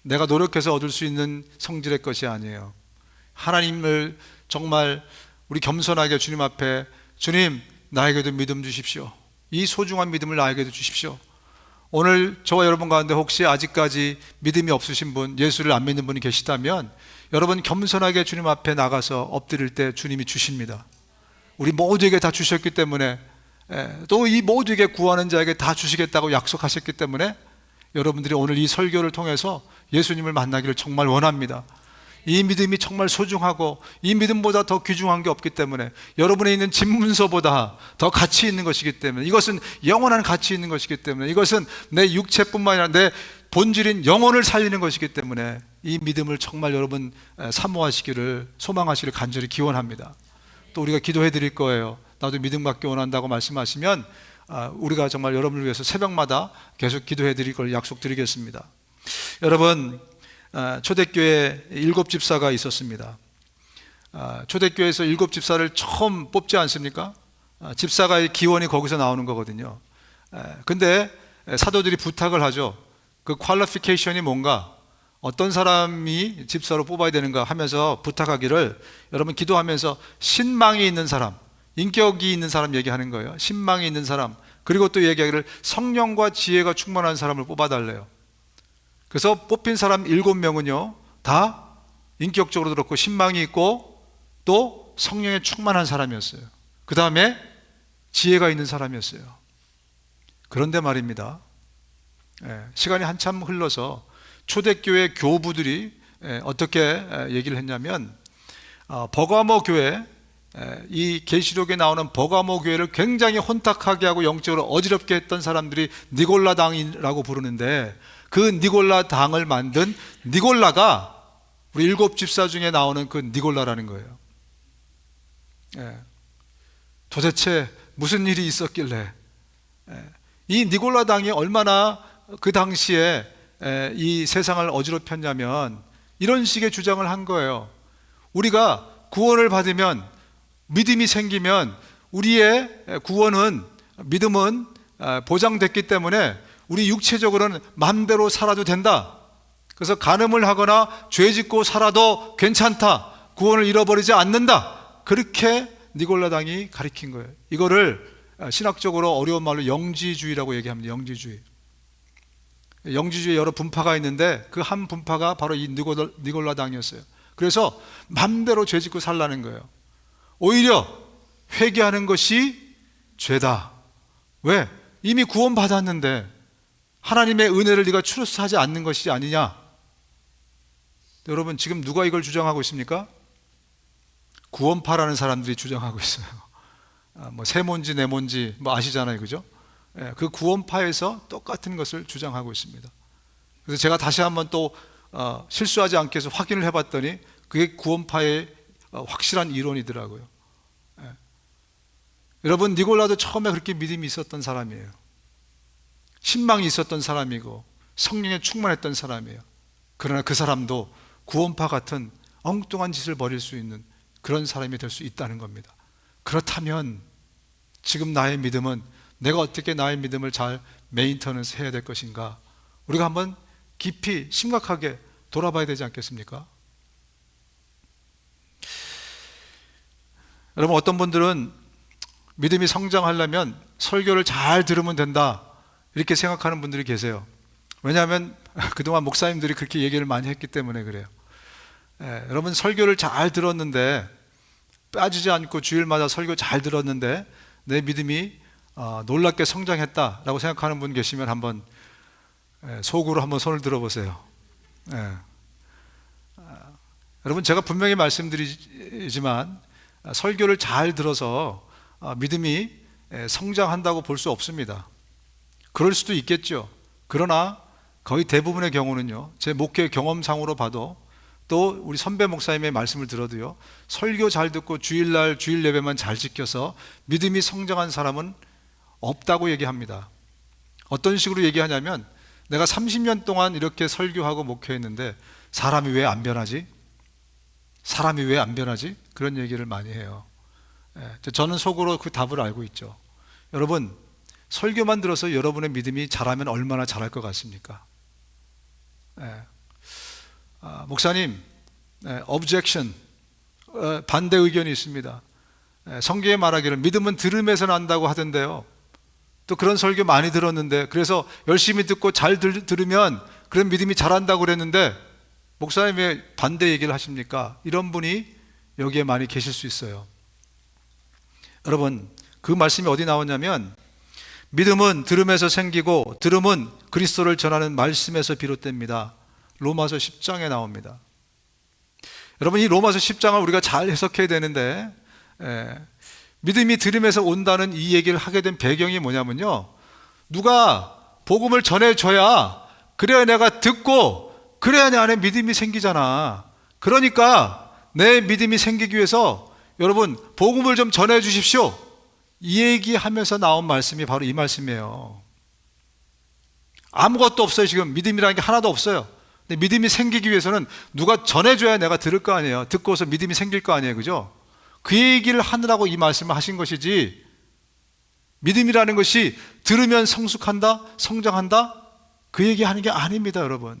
내가 노력해서 얻을 수 있는 성질의 것이 아니에요. 하나님을 정말 우리 겸손하게 주님 앞에, 주님, 나에게도 믿음 주십시오. 이 소중한 믿음을 나에게도 주십시오. 오늘 저와 여러분 가운데 혹시 아직까지 믿음이 없으신 분, 예수를 안 믿는 분이 계시다면, 여러분 겸손하게 주님 앞에 나가서 엎드릴 때 주님이 주십니다. 우리 모두에게 다 주셨기 때문에, 또 이 모두에게 구하는 자에게 다 주시겠다고 약속하셨기 때문에 여러분들이 오늘 이 설교를 통해서 예수님을 만나기를 정말 원합니다. 이 믿음이 정말 소중하고 이 믿음보다 더 귀중한 게 없기 때문에, 여러분에 있는 집문서보다 더 가치 있는 것이기 때문에, 이것은 영원한 가치 있는 것이기 때문에, 이것은 내 육체뿐만 아니라 내 본질인 영혼을 살리는 것이기 때문에 이 믿음을 정말 여러분 사모하시기를, 소망하시기를 간절히 기원합니다. 또 우리가 기도해 드릴 거예요. 나도 믿음 갖기 원한다고 말씀하시면 우리가 정말 여러분을 위해서 새벽마다 계속 기도해 드릴 걸 약속드리겠습니다. 여러분, 초대교회에 7집사가 있었습니다. 초대교회에서 7집사를 처음 뽑지 않습니까? 집사가의 기원이 거기서 나오는 거거든요. 근데 사도들이 부탁을 하죠. 그 퀄리피케이션이 뭔가, 어떤 사람이 집사로 뽑아야 되는가 하면서 부탁하기를, 여러분 기도하면서 신망이 있는 사람, 인격이 있는 사람 얘기하는 거예요. 신망이 있는 사람, 그리고 또 얘기하기를 성령과 지혜가 충만한 사람을 뽑아달래요. 그래서 뽑힌 사람 7명은요 다 인격적으로 그렇고 신망이 있고 또 성령에 충만한 사람이었어요. 그 다음에 지혜가 있는 사람이었어요. 그런데 말입니다, 시간이 한참 흘러서 초대교회 교부들이 어떻게 얘기를 했냐면, 버가모 교회 이 계시록에 나오는 버가모 교회를 굉장히 혼탁하게 하고 영적으로 어지럽게 했던 사람들이 니골라 당이라고 부르는데, 그 니골라 당을 만든 니골라가 우리 일곱 집사 중에 나오는 그 니골라라는 거예요. 도대체 무슨 일이 있었길래 이 니골라 당이 얼마나 그 당시에 이 세상을 어지럽혔냐면, 이런 식의 주장을 한 거예요. 우리가 구원을 받으면, 믿음이 생기면 우리의 구원은, 믿음은 보장됐기 때문에 우리 육체적으로는 마음대로 살아도 된다. 그래서 간음을 하거나 죄 짓고 살아도 괜찮다. 구원을 잃어버리지 않는다. 그렇게 니골라당이 가리킨 거예요. 이거를 신학적으로 어려운 말로 영지주의라고 얘기합니다. 영지주의. 영지주의에 여러 분파가 있는데 그 한 분파가 바로 이 니골라당이었어요. 그래서 맘대로 죄 짓고 살라는 거예요. 오히려 회개하는 것이 죄다. 왜? 이미 구원받았는데 하나님의 은혜를 네가 추스하지 않는 것이 아니냐? 여러분, 지금 누가 이걸 주장하고 있습니까? 구원파라는 사람들이 주장하고 있어요. 뭐 세몬지 네몬지 뭐 아시잖아요, 그죠? 그 구원파에서 똑같은 것을 주장하고 있습니다. 그래서 제가 다시 한번 또 실수하지 않게 해서 확인을 해봤더니 그게 구원파의 확실한 이론이더라고요. 여러분, 니골라도 처음에 그렇게 믿음이 있었던 사람이에요. 신망이 있었던 사람이고 성령에 충만했던 사람이에요. 그러나 그 사람도 구원파 같은 엉뚱한 짓을 벌일 수 있는 그런 사람이 될 수 있다는 겁니다. 그렇다면 지금 나의 믿음은, 내가 어떻게 나의 믿음을 잘 메인터넌스 해야 될 것인가? 우리가 한번 깊이 심각하게 돌아봐야 되지 않겠습니까? 여러분, 어떤 분들은 믿음이 성장하려면 설교를 잘 들으면 된다, 이렇게 생각하는 분들이 계세요. 왜냐하면 그동안 목사님들이 그렇게 얘기를 많이 했기 때문에 그래요. 여러분, 설교를 잘 들었는데, 빠지지 않고 주일마다 설교 잘 들었는데 내 믿음이 놀랍게 성장했다라고 생각하는 분 계시면 한번 속으로 한번 손을 들어보세요. 여러분, 제가 분명히 말씀드리지만 설교를 잘 들어서 믿음이 성장한다고 볼 수 없습니다. 그럴 수도 있겠죠. 그러나 거의 대부분의 경우는요, 제 목회 경험상으로 봐도, 또 우리 선배 목사님의 말씀을 들어도요, 설교 잘 듣고 주일날 주일 예배만 잘 지켜서 믿음이 성장한 사람은 없다고 얘기합니다. 어떤 식으로 얘기하냐면, 내가 30년 동안 이렇게 설교하고 목회했는데 사람이 왜 안 변하지? 사람이 왜 안 변하지? 그런 얘기를 많이 해요. 저는 속으로 그 답을 알고 있죠. 여러분, 설교만 들어서 여러분의 믿음이 자라면 얼마나 잘할 것 같습니까? 목사님, objection, 반대 의견이 있습니다. 성경에 말하기를 믿음은 들음에서 난다고 하던데요. 또 그런 설교 많이 들었는데, 그래서 열심히 듣고 잘 들으면 그런 믿음이 자란다고 그랬는데 목사님 왜 반대 얘기를 하십니까? 이런 분이 여기에 많이 계실 수 있어요. 여러분, 그 말씀이 어디 나오냐면, 믿음은 들음에서 생기고 들음은 그리스도를 전하는 말씀에서 비롯됩니다. 로마서 10장에 나옵니다. 여러분, 이 로마서 10장을 우리가 잘 해석해야 되는데, 믿음이 들음에서 온다는 이 얘기를 하게 된 배경이 뭐냐면요, 누가 복음을 전해줘야, 그래야 내가 듣고, 그래야 내 안에 믿음이 생기잖아. 그러니까 내 믿음이 생기기 위해서 여러분, 복음을 좀 전해주십시오, 이 얘기하면서 나온 말씀이 바로 이 말씀이에요. 아무것도 없어요. 지금 믿음이라는 게 하나도 없어요. 근데 믿음이 생기기 위해서는 누가 전해줘야 내가 들을 거 아니에요. 듣고서 믿음이 생길 거 아니에요, 그죠? 그 얘기를 하느라고 이 말씀을 하신 것이지, 믿음이라는 것이 들으면 성숙한다, 성장한다, 그 얘기하는 게 아닙니다, 여러분.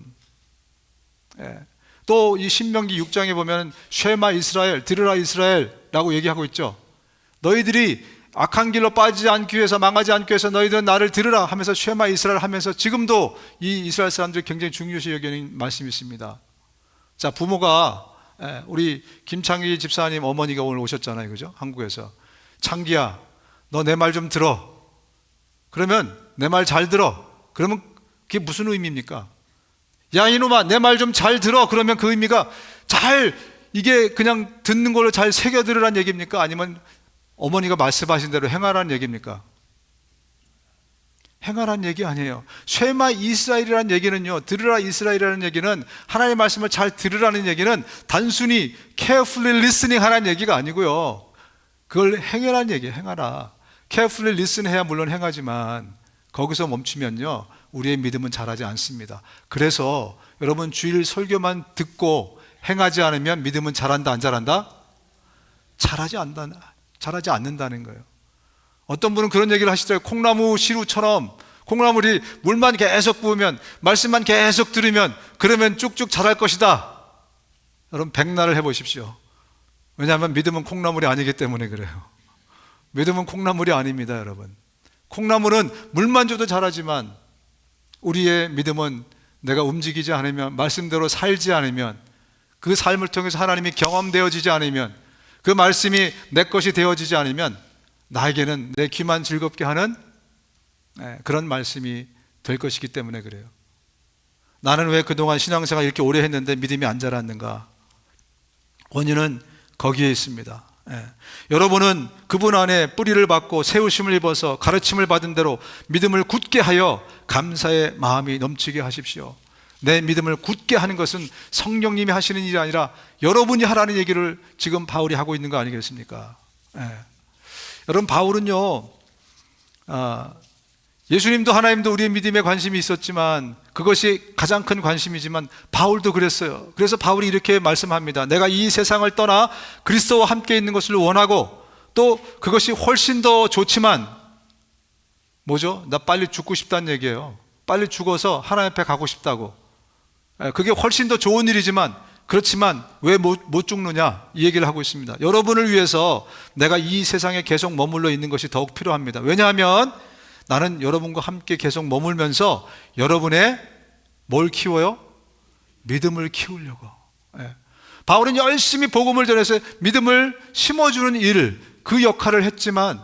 또 이 신명기 6장에 보면 쉐마 이스라엘, 들으라 이스라엘라고 얘기하고 있죠. 너희들이 악한 길로 빠지지 않기 위해서, 망하지 않기 위해서 너희들은 나를 들으라 하면서 쉐마 이스라엘 하면서, 지금도 이 이스라엘 사람들이 굉장히 중요시 여기는 말씀이 있습니다. 자, 부모가, 우리 김창기 집사님 어머니가 오늘 오셨잖아요, 그죠? 한국에서. 창기야, 너 내 말 좀 들어. 그러면 내 말 잘 들어. 그러면 그게 무슨 의미입니까? 야, 이놈아, 내 말 좀 잘 들어. 그러면 그 의미가 잘 이게 그냥 듣는 걸로 잘 새겨들으란 얘기입니까? 아니면 어머니가 말씀하신 대로 행하라는 얘기입니까? 행하라는 얘기 아니에요. 쉐마 이스라엘이라는 얘기는요, 들으라 이스라엘이라는 얘기는, 하나님의 말씀을 잘 들으라는 얘기는 단순히 carefully listening 하라는 얘기가 아니고요, 그걸 행하라는 얘기예요. 행하라. carefully listen 해야 물론 행하지만 거기서 멈추면요, 우리의 믿음은 자라지 않습니다. 그래서 여러분, 주일 설교만 듣고 행하지 않으면 믿음은 자란다, 안 자란다? 자라지 않는다는 거예요. 어떤 분은 그런 얘기를 하시더라고요. 콩나무 시루처럼 콩나물이 물만 계속 부으면, 말씀만 계속 들으면, 그러면 쭉쭉 자랄 것이다. 여러분, 백날을 해보십시오. 왜냐하면 믿음은 콩나물이 아니기 때문에 그래요. 믿음은 콩나물이 아닙니다, 여러분. 콩나물은 물만 줘도 자라지만 우리의 믿음은 내가 움직이지 않으면, 말씀대로 살지 않으면, 그 삶을 통해서 하나님이 경험되어지지 않으면, 그 말씀이 내 것이 되어지지 않으면 나에게는 내 귀만 즐겁게 하는 그런 말씀이 될 것이기 때문에 그래요. 나는 왜 그동안 신앙생활 이렇게 오래 했는데 믿음이 안 자랐는가? 원인은 거기에 있습니다. 여러분은 그분 안에 뿌리를 받고 세우심을 입어서 가르침을 받은 대로 믿음을 굳게 하여 감사의 마음이 넘치게 하십시오. 내 믿음을 굳게 하는 것은 성령님이 하시는 일이 아니라 여러분이 하라는 얘기를 지금 바울이 하고 있는 거 아니겠습니까? 여러분, 바울은요, 예수님도 하나님도 우리의 믿음에 관심이 있었지만, 그것이 가장 큰 관심이지만 바울도 그랬어요. 그래서 바울이 이렇게 말씀합니다. 내가 이 세상을 떠나 그리스도와 함께 있는 것을 원하고, 또 그것이 훨씬 더 좋지만, 뭐죠? 나 빨리 죽고 싶다는 얘기예요. 빨리 죽어서 하나님 앞에 가고 싶다고. 그게 훨씬 더 좋은 일이지만, 그렇지만 왜 못 죽느냐, 이 얘기를 하고 있습니다. 여러분을 위해서 내가 이 세상에 계속 머물러 있는 것이 더욱 필요합니다. 왜냐하면 나는 여러분과 함께 계속 머물면서 여러분의 뭘 키워요? 믿음을 키우려고. 바울은 열심히 복음을 전해서 믿음을 심어주는 일, 그 역할을 했지만,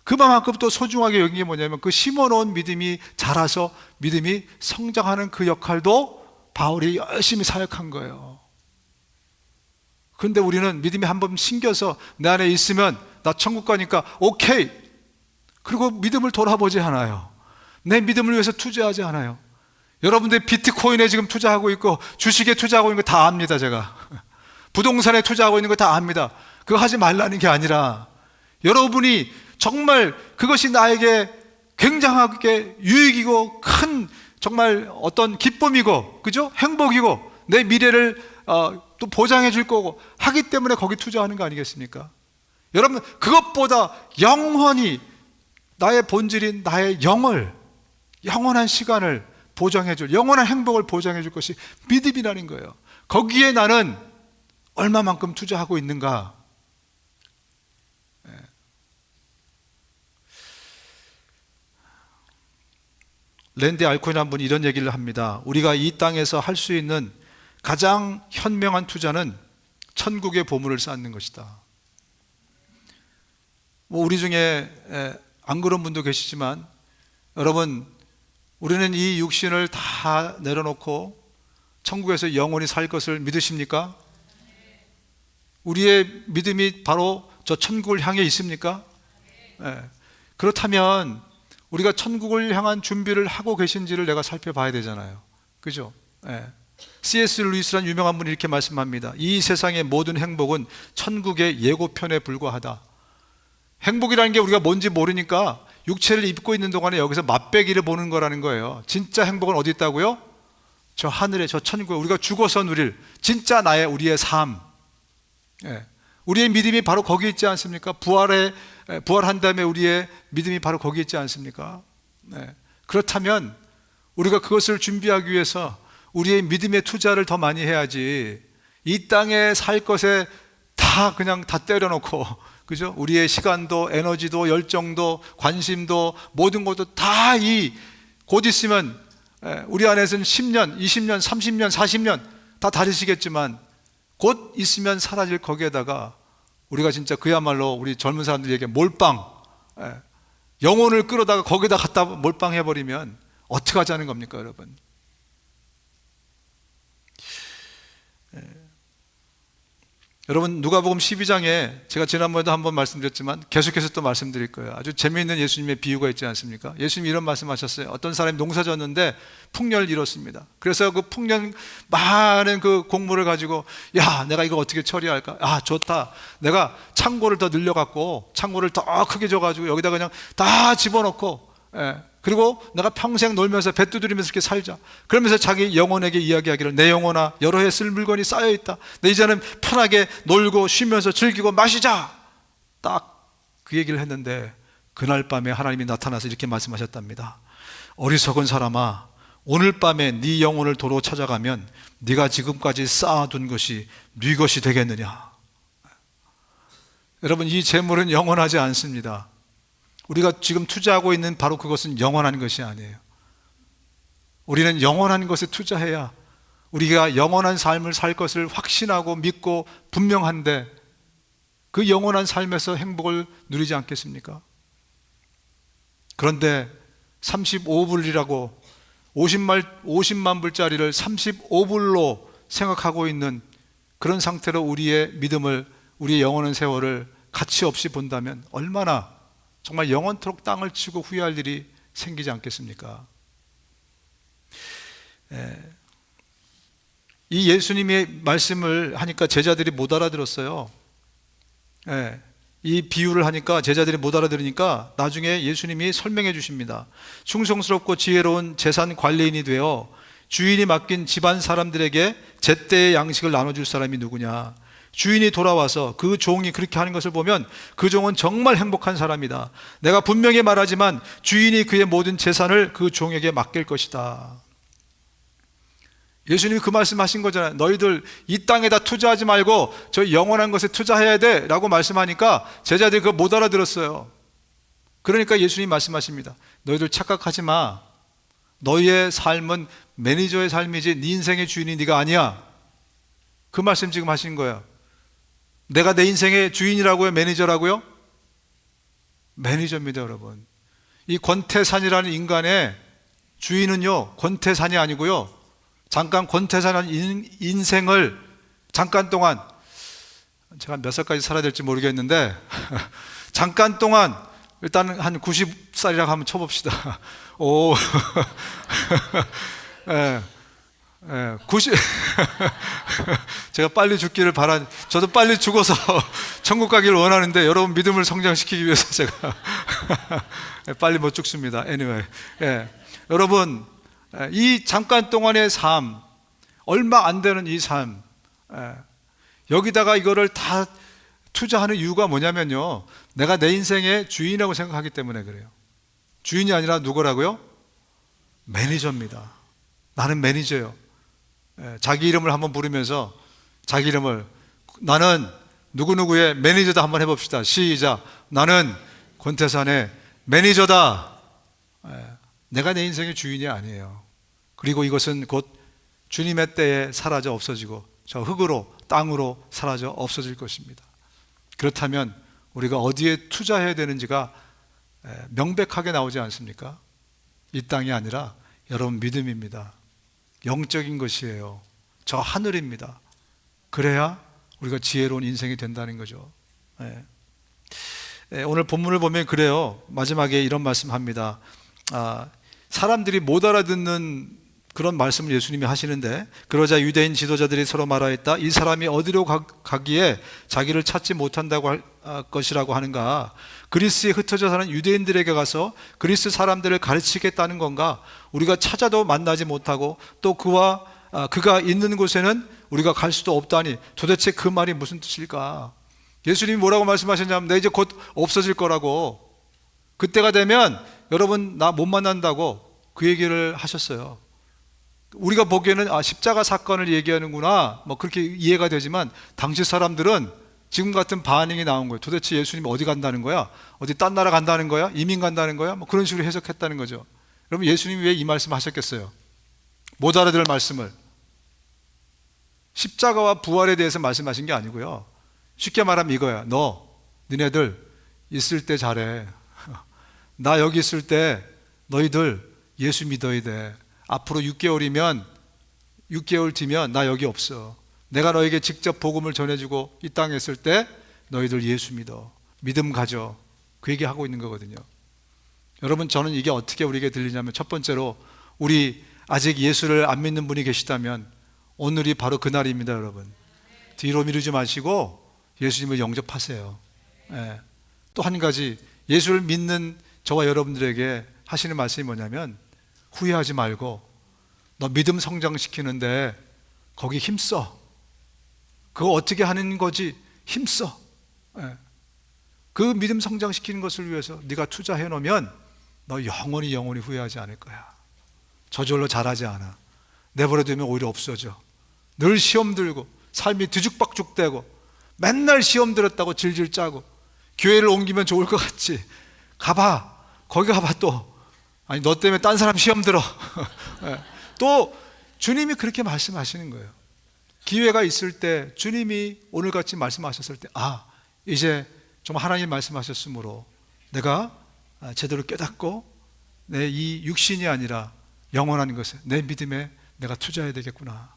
그만큼 또 소중하게 여긴 게 뭐냐면, 그 심어놓은 믿음이 자라서 믿음이 성장하는 그 역할도 바울이 열심히 사역한 거예요. 그런데 우리는 믿음이 한번 심겨서 내 안에 있으면 나 천국 가니까 오케이, 그리고 믿음을 돌아보지 않아요. 내 믿음을 위해서 투자하지 않아요. 여러분들 비트코인에 지금 투자하고 있고 주식에 투자하고 있는 거 다 압니다. 제가 부동산에 투자하고 있는 거 다 압니다. 그거 하지 말라는 게 아니라, 여러분이 정말 그것이 나에게 굉장하게 유익이고 큰 정말 어떤 기쁨이고, 그죠? 행복이고 내 미래를 또 보장해 줄 거고 하기 때문에 거기 투자하는 거 아니겠습니까? 여러분, 그것보다 영원히 나의 본질인 나의 영원한 시간을 보장해 줄, 영원한 행복을 보장해 줄 것이 믿음이라는 거예요. 거기에 나는 얼마만큼 투자하고 있는가? 랜디 알코인이라는 분이 이런 얘기를 합니다. 우리가 이 땅에서 할 수 있는 가장 현명한 투자는 천국의 보물을 쌓는 것이다. 우리 중에 안 그런 분도 계시지만, 여러분, 우리는 이 육신을 다 내려놓고 천국에서 영원히 살 것을 믿으십니까? 우리의 믿음이 바로 저 천국을 향해 있습니까? 그렇다면 우리가 천국을 향한 준비를 하고 계신지를 내가 살펴봐야 되잖아요. 그죠? C.S. 루이스라는 유명한 분이 이렇게 말씀합니다. 이 세상의 모든 행복은 천국의 예고편에 불과하다. 행복이라는 게 우리가 뭔지 모르니까 육체를 입고 있는 동안에 여기서 맛배기를 보는 거라는 거예요. 진짜 행복은 어디 있다고요? 저 하늘에, 저 천국에 우리가 죽어서 누릴 진짜 우리의 삶. 우리의 믿음이 바로 거기 있지 않습니까? 부활한 다음에 우리의 믿음이 바로 거기 있지 않습니까? 그렇다면 우리가 그것을 준비하기 위해서 우리의 믿음의 투자를 더 많이 해야지, 이 땅에 살 것에 그냥 다 때려놓고, 그죠? 우리의 시간도 에너지도 열정도 관심도 모든 것도 다 곧 있으면 우리 안에서는 10년, 20년, 30년, 40년 다 다르시겠지만 곧 있으면 사라질 거기에다가 우리가 진짜 그야말로 우리 젊은 사람들에게 몰빵, 영혼을 끌어다가 거기다 갖다 몰빵해버리면 어떻게 하자는 겁니까, 여러분? 여러분, 누가복음 12장에 제가 지난번에도 한번 말씀드렸지만 계속해서 또 말씀드릴 거예요. 아주 재미있는 예수님의 비유가 있지 않습니까? 예수님이 이런 말씀하셨어요. 어떤 사람이 농사 졌는데 풍년을 잃었습니다. 그래서 그 풍년 많은 그 곡물을 가지고, 야, 내가 이거 어떻게 처리할까? 아, 좋다. 내가 창고를 더 늘려갖고 창고를 더 크게 줘가지고 여기다 그냥 다 집어넣고, 그리고 내가 평생 놀면서 배 두드리면서 이렇게 살자. 그러면서 자기 영혼에게 이야기하기를, 내 영혼아, 여러 해 쓸 물건이 쌓여있다. 내 이제는 편하게 놀고 쉬면서 즐기고 마시자. 딱 그 얘기를 했는데 그날 밤에 하나님이 나타나서 이렇게 말씀하셨답니다. 어리석은 사람아, 오늘 밤에 네 영혼을 도로 찾아가면 네가 지금까지 쌓아둔 것이 네 것이 되겠느냐. 여러분, 이 재물은 영원하지 않습니다. 우리가 지금 투자하고 있는 바로 그것은 영원한 것이 아니에요. 우리는 영원한 것에 투자해야 우리가 영원한 삶을 살 것을 확신하고 믿고 분명한데, 그 영원한 삶에서 행복을 누리지 않겠습니까? 그런데 35불이라고 50만 불짜리를 35불로 생각하고 있는 그런 상태로 우리의 믿음을, 우리의 영원한 세월을 가치 없이 본다면 얼마나 정말 영원토록 땅을 치고 후회할 일이 생기지 않겠습니까? 이 예수님의 말씀을 하니까 제자들이 못 알아들었어요. 이 비유를 하니까 제자들이 못 알아들으니까 나중에 예수님이 설명해 주십니다. 충성스럽고 지혜로운 재산 관리인이 되어 주인이 맡긴 집안 사람들에게 제때의 양식을 나눠줄 사람이 누구냐? 주인이 돌아와서 그 종이 그렇게 하는 것을 보면 그 종은 정말 행복한 사람이다. 내가 분명히 말하지만 주인이 그의 모든 재산을 그 종에게 맡길 것이다. 예수님이 그 말씀하신 거잖아요. 너희들 이 땅에다 투자하지 말고 저 영원한 것에 투자해야 돼 라고 말씀하니까 제자들이 그거 못 알아들었어요. 그러니까 예수님이 말씀하십니다. 너희들 착각하지 마. 너희의 삶은 매니저의 삶이지 네 인생의 주인이 네가 아니야. 그 말씀 지금 하신 거예요. 내가 내 인생의 주인이라고요? 매니저라고요? 매니저입니다, 여러분. 이 권태산이라는 인간의 주인은요, 권태산이 아니고요, 잠깐 권태산이라는 인생을 잠깐 동안, 제가 몇 살까지 살아야 될지 모르겠는데 잠깐 동안 일단 한 90살이라고 한번 쳐봅시다. 오, 90 제가 빨리 죽기를 저도 빨리 죽어서 천국 가기를 원하는데 여러분 믿음을 성장시키기 위해서 제가 빨리 못 죽습니다. anyway, 여러분, 이 잠깐 동안의 삶, 얼마 안 되는 이 삶, 여기다가 이거를 다 투자하는 이유가 뭐냐면요, 내가 내 인생의 주인이라고 생각하기 때문에 그래요. 주인이 아니라 누구라고요? 매니저입니다. 나는 매니저예요. 자기 이름을 한번 부르면서 자기 이름을, 나는 누구누구의 매니저다 한번 해봅시다. 시작. 나는 권태산의 매니저다. 내가 내 인생의 주인이 아니에요. 그리고 이것은 곧 주님의 때에 사라져 없어지고 저 흙으로, 땅으로 사라져 없어질 것입니다. 그렇다면 우리가 어디에 투자해야 되는지가 명백하게 나오지 않습니까? 이 땅이 아니라 여러분 믿음입니다. 영적인 것이에요. 저 하늘입니다. 그래야 우리가 지혜로운 인생이 된다는 거죠. 오늘 본문을 보면 그래요. 마지막에 이런 말씀합니다. 사람들이 못 알아듣는 그런 말씀을 예수님이 하시는데, 그러자 유대인 지도자들이 서로 말하였다. 이 사람이 어디로 가기에 자기를 찾지 못한다고 할 것이라고 하는가? 그리스에 흩어져 사는 유대인들에게 가서 그리스 사람들을 가르치겠다는 건가? 우리가 찾아도 만나지 못하고 또 그가 있는 곳에는 우리가 갈 수도 없다니, 도대체 그 말이 무슨 뜻일까? 예수님이 뭐라고 말씀하셨냐면, 내 이제 곧 없어질 거라고, 그때가 되면 여러분 나 못 만난다고 그 얘기를 하셨어요. 우리가 보기에는 십자가 사건을 얘기하는구나, 뭐 그렇게 이해가 되지만 당시 사람들은 지금 같은 반응이 나온 거예요. 도대체 예수님이 어디 간다는 거야? 어디 딴 나라 간다는 거야? 이민 간다는 거야? 뭐 그런 식으로 해석했다는 거죠. 여러분, 예수님이 왜 이 말씀 하셨겠어요? 못 알아들을 말씀을. 십자가와 부활에 대해서 말씀하신 게 아니고요, 쉽게 말하면 이거야. 너네들 있을 때 잘해. 나 여기 있을 때 너희들 예수 믿어야 돼. 앞으로 6개월 뒤면 나 여기 없어. 내가 너에게 직접 복음을 전해주고 이 땅에 있을 때 너희들 예수 믿어, 믿음 가져, 그 얘기하고 있는 거거든요. 여러분, 저는 이게 어떻게 우리에게 들리냐면, 첫 번째로 우리 아직 예수를 안 믿는 분이 계시다면 오늘이 바로 그날입니다. 여러분, 뒤로 미루지 마시고 예수님을 영접하세요. 예. 또 한 가지, 예수를 믿는 저와 여러분들에게 하시는 말씀이 뭐냐면, 후회하지 말고 너 믿음 성장시키는데 거기 힘써. 그거 어떻게 하는 거지? 힘써. 예. 그 믿음 성장시키는 것을 위해서 네가 투자해 놓으면 너 영원히 후회하지 않을 거야. 저절로 잘하지 않아. 내버려 두면 오히려 없어져. 늘 시험 들고 삶이 뒤죽박죽되고 맨날 시험 들었다고 질질 짜고, 교회를 옮기면 좋을 것 같지. 가봐. 거기 가봐 또. 아니, 너 때문에 딴 사람 시험 들어. 예. 또 주님이 그렇게 말씀하시는 거예요. 기회가 있을 때 주님이 오늘같이 말씀하셨을 때, 이제 좀 하나님 말씀하셨으므로 내가 제대로 깨닫고 내 이 육신이 아니라 영원한 것에, 내 믿음에 내가 투자해야 되겠구나.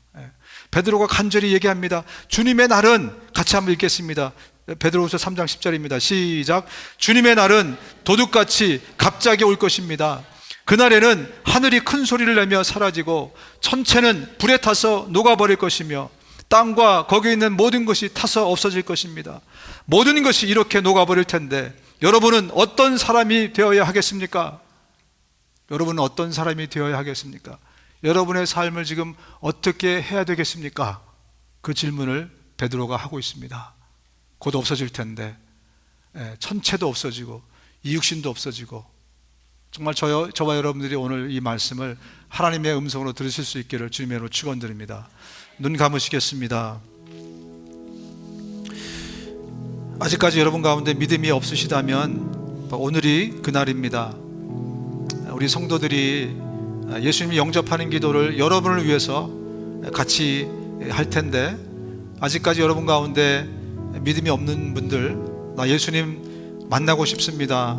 베드로가 간절히 얘기합니다. 주님의 날은, 같이 한번 읽겠습니다. 베드로후서 3장 10절입니다. 시작. 주님의 날은 도둑같이 갑자기 올 것입니다. 그날에는 하늘이 큰 소리를 내며 사라지고 천체는 불에 타서 녹아버릴 것이며 땅과 거기 있는 모든 것이 타서 없어질 것입니다. 모든 것이 이렇게 녹아버릴 텐데 여러분은 어떤 사람이 되어야 하겠습니까? 여러분은 어떤 사람이 되어야 하겠습니까? 여러분의 삶을 지금 어떻게 해야 되겠습니까? 그 질문을 베드로가 하고 있습니다. 곧 없어질 텐데, 천체도 없어지고 이 육신도 없어지고, 정말 저와 여러분들이 오늘 이 말씀을 하나님의 음성으로 들으실 수 있기를 주님의 이름으로 축원드립니다. 눈 감으시겠습니다. 아직까지 여러분 가운데 믿음이 없으시다면 오늘이 그날입니다. 우리 성도들이 예수님이 영접하는 기도를 여러분을 위해서 같이 할 텐데, 아직까지 여러분 가운데 믿음이 없는 분들, 나 예수님 만나고 싶습니다.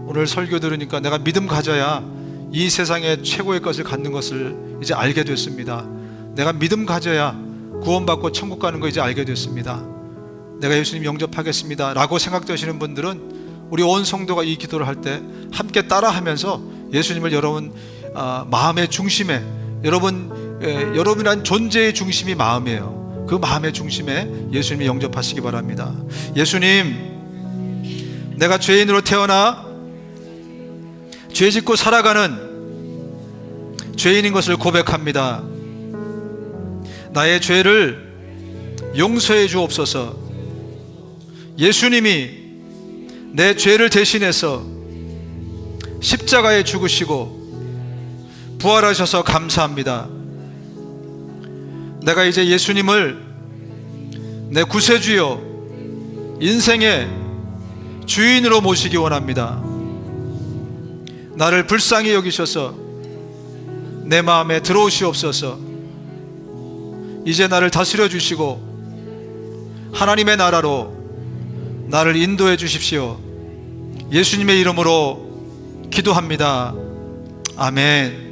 오늘 설교 들으니까 내가 믿음 가져야 이 세상의 최고의 것을 갖는 것을 이제 알게 됐습니다. 내가 믿음 가져야 구원받고 천국 가는 거 이제 알게 됐습니다. 내가 예수님 영접하겠습니다 라고 생각되시는 분들은 우리 온 성도가 이 기도를 할 때 함께 따라하면서 예수님을 여러분 마음의 중심에, 여러분이란 존재의 중심이 마음이에요. 그 마음의 중심에 예수님이 영접하시기 바랍니다. 예수님, 내가 죄인으로 태어나 죄 짓고 살아가는 죄인인 것을 고백합니다. 나의 죄를 용서해 주옵소서. 예수님이 내 죄를 대신해서 십자가에 죽으시고 부활하셔서 감사합니다. 내가 이제 예수님을 내 구세주요 인생의 주인으로 모시기 원합니다. 나를 불쌍히 여기셔서 내 마음에 들어오시옵소서. 이제 나를 다스려 주시고 하나님의 나라로 나를 인도해 주십시오. 예수님의 이름으로 기도합니다. 아멘.